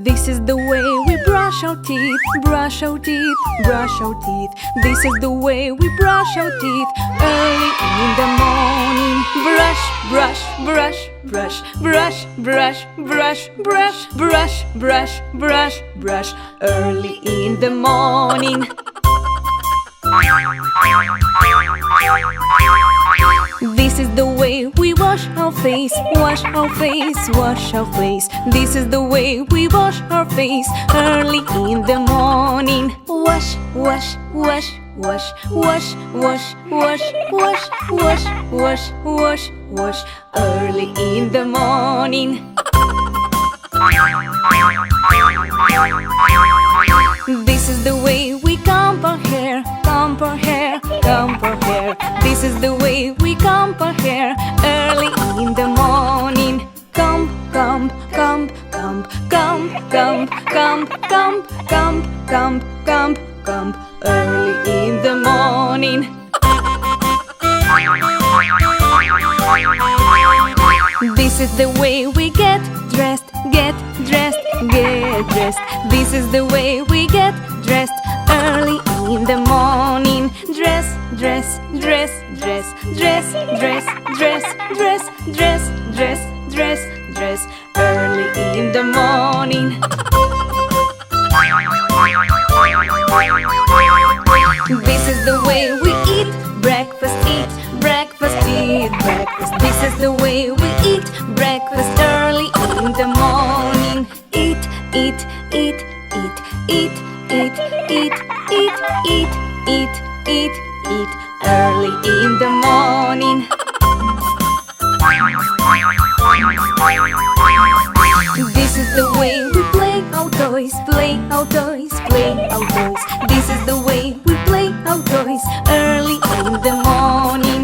This is the way we brush our teeth, brush our teeth, brush our teeth. This is the way we brush our teeth early in the morning. Brush, brush, brush, brush, brush, brush, brush, brush, brush, brush, brush, brush, early in the morning. This is the way we wash our face, wash our face, wash our face. This is the way we wash our face early in the morning. Wash, wash, wash, wash, wash, wash, wash, wash, wash, wash, wash, wash, early in the morning. This is the way we comb our hair, comb our hair, comb our hair. This is the way we comb our hair early in the morning. Comb, comb, comb, comb, comb, comb, comb, comb, comb, comb, comb, comb, early in the morning. This is the way we get dressed, get dressed, get dressed. This is the way we get dressed early in the morning. Dress, dress, dress, dress, dress, dress, dress, dress, dress, dress, dress, dress, early in the morning. This is the way we eat breakfast, eat breakfast, eat breakfast. This is the way we eat breakfast early in the morning. Eat, eat, eat, eat, eat, eat, eat, eat, eat, eat, eat, eat, early in the morning. This is the way we play our toys, play our toys, play our toys. This is the way we play our toys early in the morning.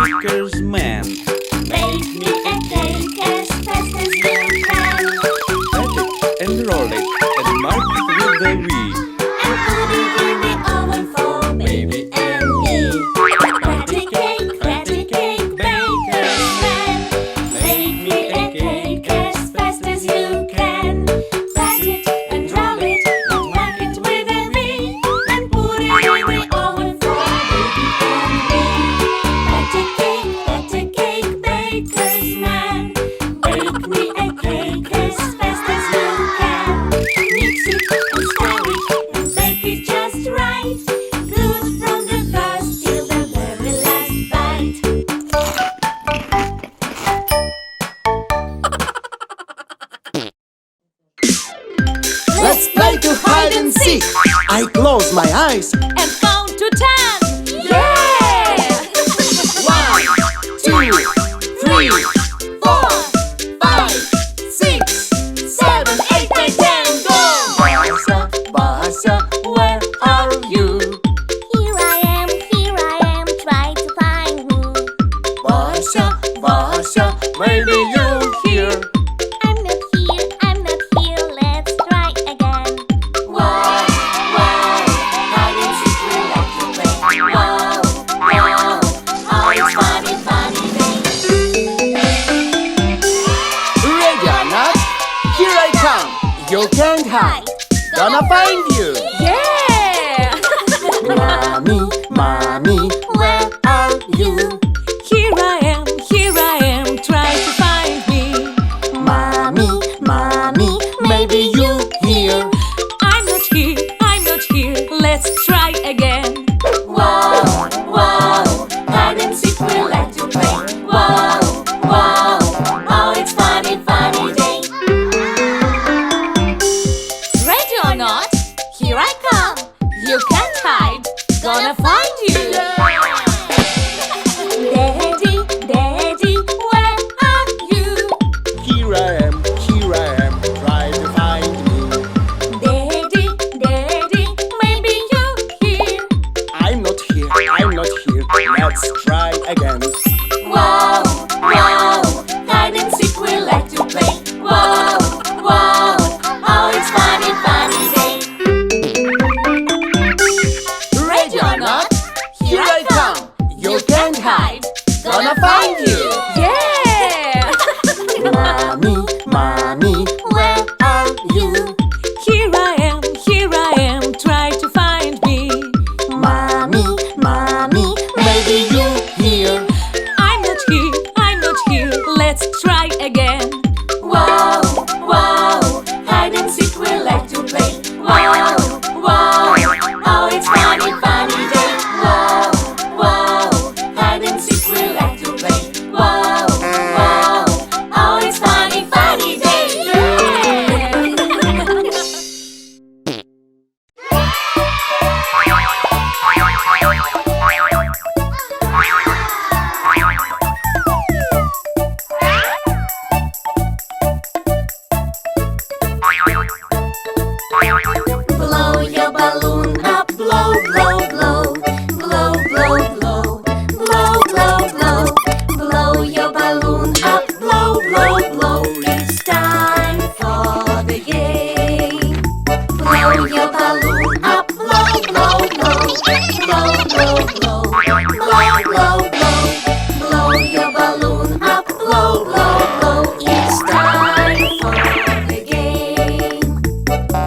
Baker's man. Make me a cake as fast as you can. Cut it and roll it and mark it with the V. And put it in the oven for baby and me. Patty cake, baker's man. Make me a cake as fast as you can. Pat it and roll it and mark it with a V. And put it in the oven for baby and me. Patty cake, baker's man. Bake me a cake as fast as you can. Mix it and stir it and bake it just right. Good from the first till the very last bite. Let's play to hide and seek. I close my eyes. And count to 10. Yeah! 1, 2, 3, 4, 5, 6, 7, 8, 9, 10. Go! Basa, Basa, where are you? You can't hide. Gonna find you. Yeah! Mommy, mommy, where are you? Here I am, try to find me. Mommy, mommy, maybe you here. I'm not here, let's try again. Wow, wow, hide and seek we like to play. Wow, wow, oh it's funny, funny day. Ready or not, here I come. You can't hide, gonna find you. Daddy, Daddy, where are you? Here I am, try to find me. Daddy, Daddy, maybe you here. I'm not here, let's try again. Wow, wow, hide and seek we like to play. Wow, wow, oh it's funny, funny day. Ready or not, Here I come, you can't hide. Gonna find you. yeah! Mommy, mommy, where are you? Here I am, try to find me. Mommy, mommy, maybe you here. I'm not here, let's try again. Wow, wow, hide and seek we like to play. Wow, wow, oh it's funny, funny day. Wow, wow, hide and seek we like to play. Wow, wow, oh it's funny, funny day. Blow your balloon up, blow, blow, blow. Blow, blow, blow. Blow, blow, blow. Blow your balloon up, blow, blow, blow. It's time for the game. Blow your balloon up, blow, blow, blow. Blow, blow, blow. Blow, blow, blow. Blow your balloon up, blow, blow, blow. It's time for the game.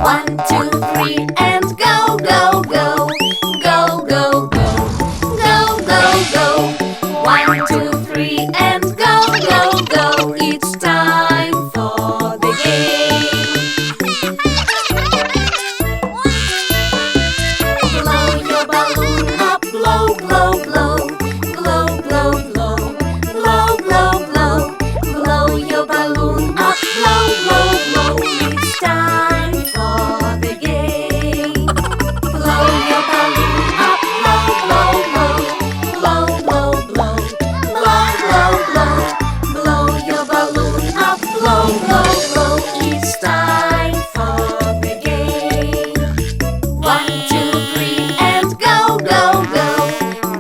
1, 2, 3, and go, go, go. Go, go, go. Go, go, go. 1, 2, 3, and go, go, go. It's time for the game. Blow your balloon up, blow, blow, blow. Blow, blow, blow. Blow, blow, blow. Blow your balloon up, blow, blow, blow. It's time for the game. Blow your balloon up, blow, blow, blow. Blow, blow, blow. Blow, blow, blow. Blow your balloon up, blow, blow, blow. It's time for the game. 1, 2, 3, and go, go, go.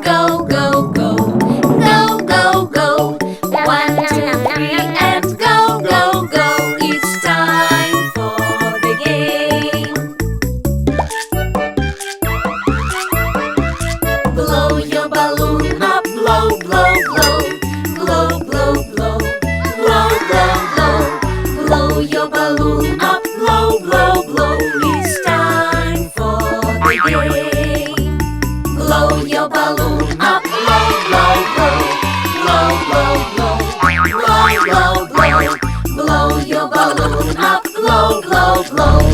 Go, go, go. Go, go, go. 1, 2, 3, and go, go, go. It's time for the game. Blow your balloon up, blow, blow, blow. Blow, blow, blow. Blow, blow, blow. Blow your balloon up, blow, blow, blow. It's time for the game. Blow your balloon up, blow, blow, blow. Blow, blow, blow. Blow, blow, blow. Blow your balloon up, blow, blow, blow.